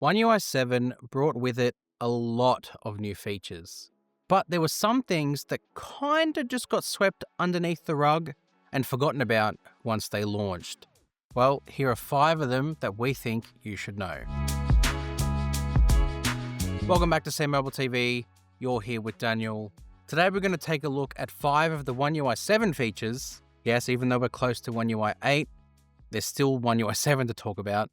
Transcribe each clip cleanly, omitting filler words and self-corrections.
One UI 7 brought with it a lot of new features, but there were some things that kinda just got swept underneath the rug and forgotten about once they launched. Well, here are 5 of them that we think you should know. Welcome back to SamMobile TV. You're here with Daniel. Today we're going to take a look at 5 of the One UI 7 features. Yes, even though we're close to One UI 8, there's still One UI 7 to talk about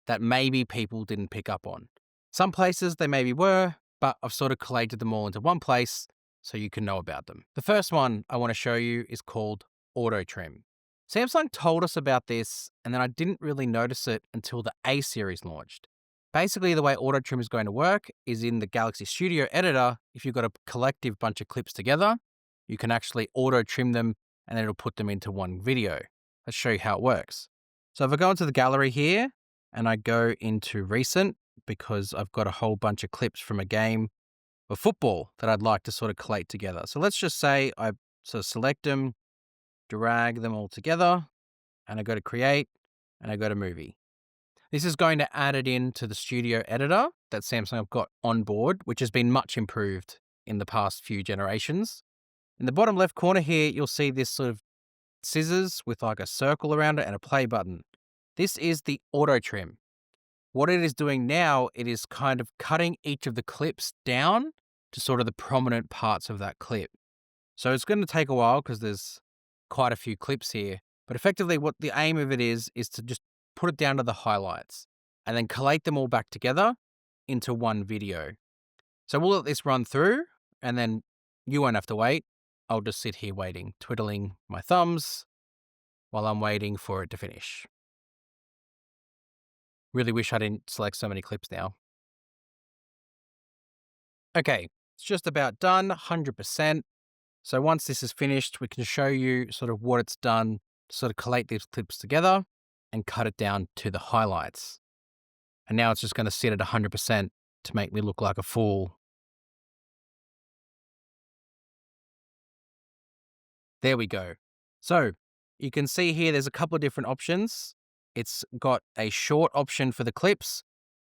that maybe people didn't pick up on. Some places they maybe were, but I've sort of collated them all into one place so you can know about them. The first one I want to show you is called Autotrim. Samsung told us about this, and then I didn't really notice it until the A series launched. Basically, the way Autotrim is going to work is in the Galaxy Studio editor. If you've got a collective bunch of clips together, you can actually auto-trim them and then it'll put them into one video. Let's show you how it works. So if I go into the gallery here and I go into recent, because I've got a whole bunch of clips from a game of football that I'd like to sort of collate together. So let's just say I sort of select them, drag them all together, and I go to create and I go to movie. This is going to add it into the studio editor that Samsung have got on board, which has been much improved in the past few generations. In the bottom left corner here, you'll see this sort of scissors with like a circle around it and a play button. This is the auto trim. What it is doing now, it is kind of cutting each of the clips down to sort of the prominent parts of that clip. So it's going to take a while because there's quite a few clips here. But effectively what the aim of it is to just put it down to the highlights and then collate them all back together into one video. So we'll let this run through and then you won't have to wait. I'll just sit here waiting, twiddling my thumbs while I'm waiting for it to finish. Really wish I didn't select so many clips now. Okay, it's just about done, 100%. So once this is finished, we can show you sort of what it's done to sort of collate these clips together and cut it down to the highlights. And now it's just going to sit at 100% to make me look like a fool. There we go. So you can see here there's a couple of different options. It's got a short option for the clips,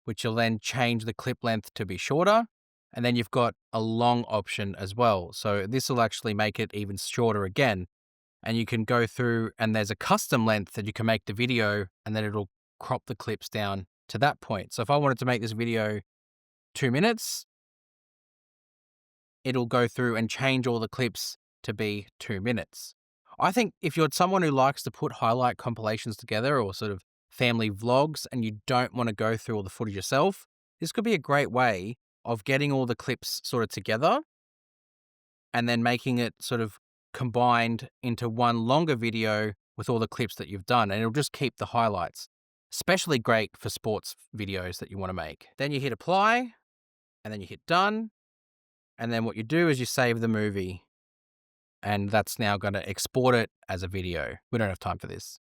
which will then change the clip length to be shorter. And then you've got a long option as well. So this will actually make it even shorter again. And you can go through and there's a custom length that you can make the video and then it'll crop the clips down to that point. So if I wanted to make this video 2 minutes, it'll go through and change all the clips to be 2 minutes. I think if you're someone who likes to put highlight compilations together or sort of family vlogs and you don't want to go through all the footage yourself, this could be a great way of getting all the clips sort of together and then making it sort of combined into one longer video with all the clips that you've done. And it'll just keep the highlights, especially great for sports videos that you want to make. Then you hit apply and then you hit done. And then what you do is you save the movie and that's now going to export it as a video. We don't have time for this.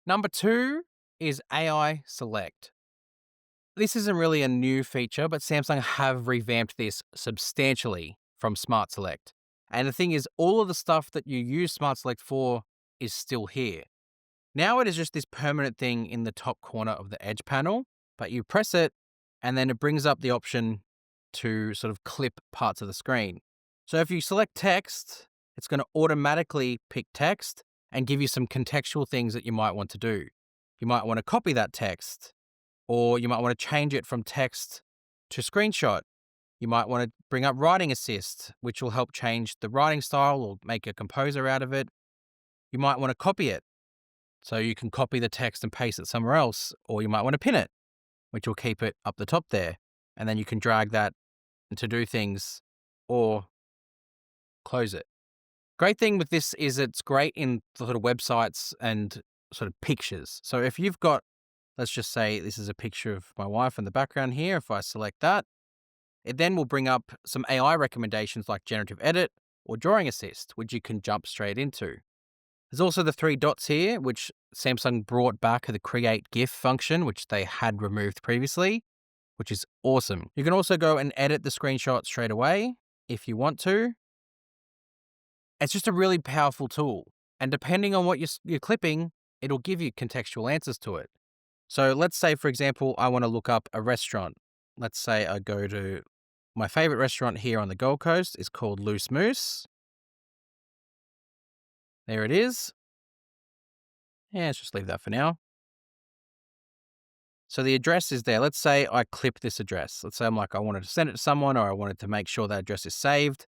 Number 2 is AI Select. This isn't really a new feature, but Samsung have revamped this substantially from Smart Select. And the thing is, all of the stuff that you use Smart Select for is still here. Now it is just this permanent thing in the top corner of the Edge panel, but you press it and then it brings up the option to sort of clip parts of the screen. So if you select text, it's going to automatically pick text and give you some contextual things that you might want to do. You might want to copy that text, or you might want to change it from text to screenshot. You might want to bring up writing assist, which will help change the writing style or make a composer out of it. You might want to copy it. So you can copy the text and paste it somewhere else, or you might want to pin it, which will keep it up the top there. And then you can drag that to do things or close it. Great thing with this is it's great in sort of websites and sort of pictures. So if you've got, let's just say this is a picture of my wife in the background here. If I select that, it then will bring up some AI recommendations like generative edit or drawing assist, which you can jump straight into. There's also the 3 dots here, which Samsung brought back the create GIF function, which they had removed previously, which is awesome. You can also go and edit the screenshot straight away if you want to. It's just a really powerful tool. And depending on what you're clipping, it'll give you contextual answers to it. So let's say, for example, I want to look up a restaurant. Let's say I go to my favorite restaurant here on the Gold Coast is called Loose Moose. There it is. Yeah, let's just leave that for now. So the address is there. Let's say I clip this address. Let's say I'm like, I wanted to send it to someone or I wanted to make sure that address is saved.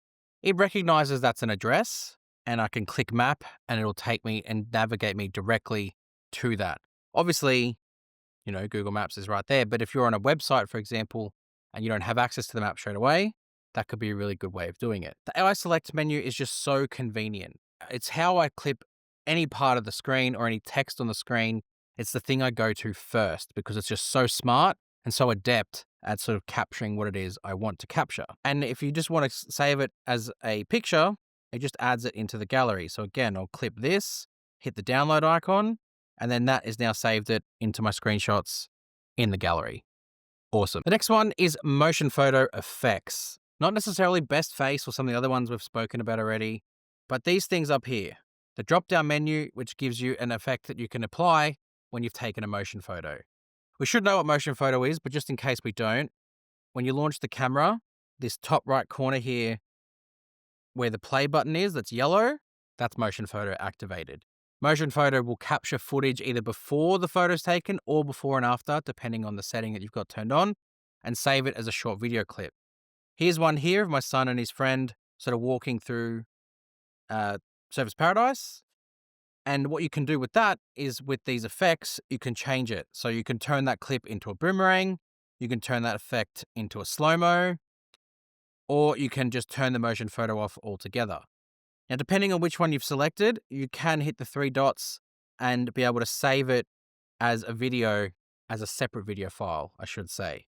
It recognizes that's an address and I can click map and it'll take me and navigate me directly to that. Obviously, Google Maps is right there. But if you're on a website, for example, and you don't have access to the map straight away, that could be a really good way of doing it. The AI Select menu is just so convenient. It's how I clip any part of the screen or any text on the screen. It's the thing I go to first because it's just so smart and so adept at sort of capturing what it is I want to capture. And if you just want to save it as a picture, it just adds it into the gallery. So again, I'll clip this, hit the download icon, and then that is now saved it into my screenshots in the gallery. Awesome. The next one is motion photo effects. Not necessarily best face or some of the other ones we've spoken about already, but these things up here. The drop-down menu, which gives you an effect that you can apply when you've taken a motion photo. We should know what motion photo is, but just in case we don't, when you launch the camera, this top right corner here, where the play button is, that's yellow, that's motion photo activated. Motion photo will capture footage either before the photo's taken or before and after, depending on the setting that you've got turned on, and save it as a short video clip. Here's one here of my son and his friend sort of walking through Surfers Paradise. And what you can do with that is with these effects, you can change it. So you can turn that clip into a boomerang, you can turn that effect into a slow-mo, or you can just turn the motion photo off altogether. Now, depending on which one you've selected, you can hit the three dots and be able to save it as a video, as a separate video file, I should say.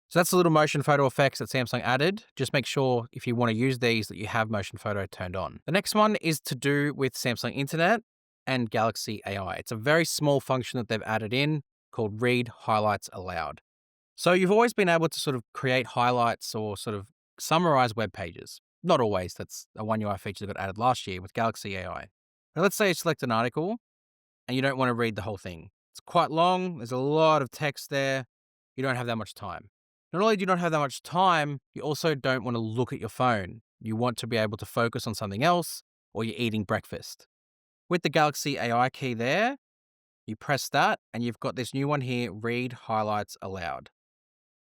So that's the little motion photo effects that Samsung added. Just make sure if you want to use these that you have motion photo turned on. The next one is to do with Samsung Internet and Galaxy AI. It's a very small function that they've added in called Read Highlights Aloud. So you've always been able to sort of create highlights or sort of summarize web pages. Not always. That's a One UI feature that got added last year with Galaxy AI. Now let's say you select an article and you don't want to read the whole thing. It's quite long. There's a lot of text there. You don't have that much time. Not only do you not have that much time, you also don't want to look at your phone. You want to be able to focus on something else or you're eating breakfast. With the Galaxy AI key there, you press that and you've got this new one here, Read Highlights Aloud.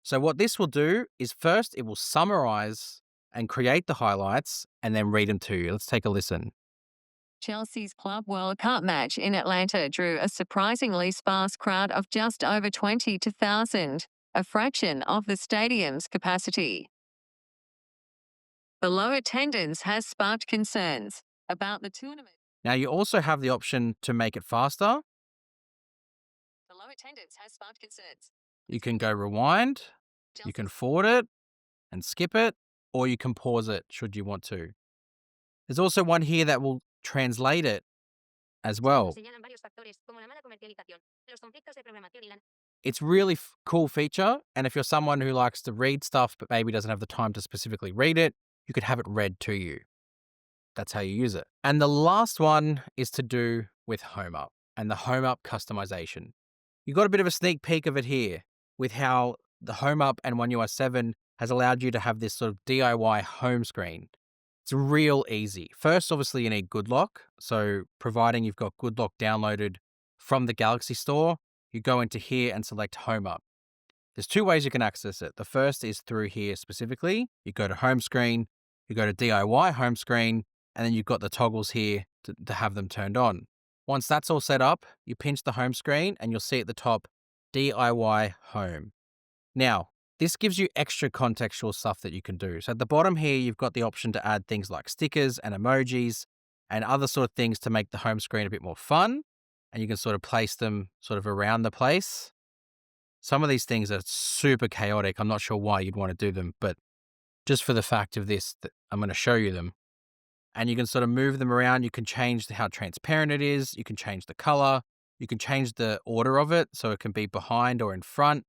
So what this will do is first it will summarize and create the highlights and then read them to you. Let's take a listen. Chelsea's Club World Cup match in Atlanta drew a surprisingly sparse crowd of just over 22,000, a fraction of the stadium's capacity. The low attendance has sparked concerns about the tournament. Now you also have the option to make it faster. The low attendance has sparked concerns. You can go rewind, you can forward it and skip it, or you can pause it should you want to. There's also one here that will translate it as well. It's really cool feature, and if you're someone who likes to read stuff but maybe doesn't have the time to specifically read it, you could have it read to you. That's how you use it. And the last one is to do with Home Up and the Home Up customization. You got a bit of a sneak peek of it here with how the Home Up and One UI 7 has allowed you to have this sort of DIY home screen. It's real easy. First, obviously, you need Good Lock. So providing you've got Good Lock downloaded from the Galaxy Store, you go into here and select Home Up. There's two ways you can access it. The first is through here specifically. You go to Home Screen, you go to DIY Home Screen, and then you've got the toggles here to have them turned on. Once that's all set up, you pinch the home screen and you'll see at the top, DIY Home. Now, this gives you extra contextual stuff that you can do. So at the bottom here, you've got the option to add things like stickers and emojis and other sort of things to make the home screen a bit more fun. And you can sort of place them sort of around the place. Some of these things are super chaotic. I'm not sure why you'd want to do them, but just for the fact of this, I'm going to show you them. And you can sort of move them around. You can change how transparent it is. You can change the color. You can change the order of it. So it can be behind or in front,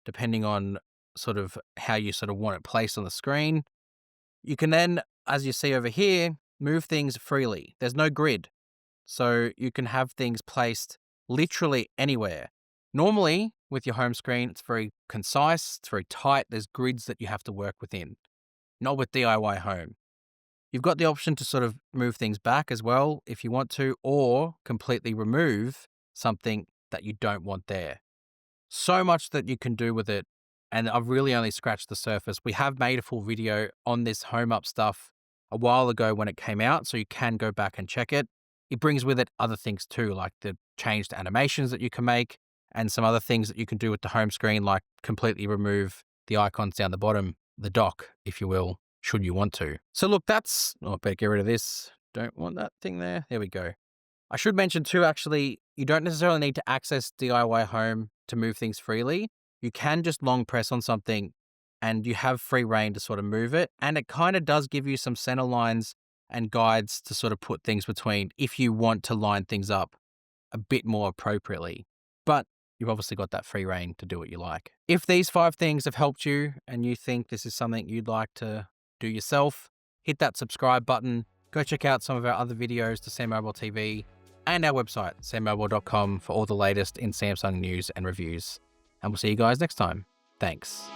depending on sort of how you sort of want it placed on the screen. You can then, as you see over here, move things freely. There's no grid. So you can have things placed literally anywhere. Normally, with your home screen, it's very concise, it's very tight, there's grids that you have to work within. Not with DIY Home. You've got the option to sort of move things back as well if you want to, or completely remove something that you don't want there. So much that you can do with it, and I've really only scratched the surface. We have made a full video on this Home Up stuff a while ago when it came out, so you can go back and check it. It brings with it other things too, like the changed animations that you can make and some other things that you can do with the home screen, like completely remove the icons down the bottom, the dock, if you will, should you want to. So look, I better get rid of this. Don't want that thing there. There we go. I should mention too, actually, you don't necessarily need to access DIY Home to move things freely. You can just long press on something and you have free reign to sort of move it. And it kind of does give you some center lines and guides to sort of put things between if you want to line things up a bit more appropriately. But you've obviously got that free reign to do what you like. If these 5 things have helped you and you think this is something you'd like to do yourself, hit that subscribe button. Go check out some of our other videos to SamMobile TV and our website, sammobile.com, for all the latest in Samsung news and reviews. And we'll see you guys next time. Thanks.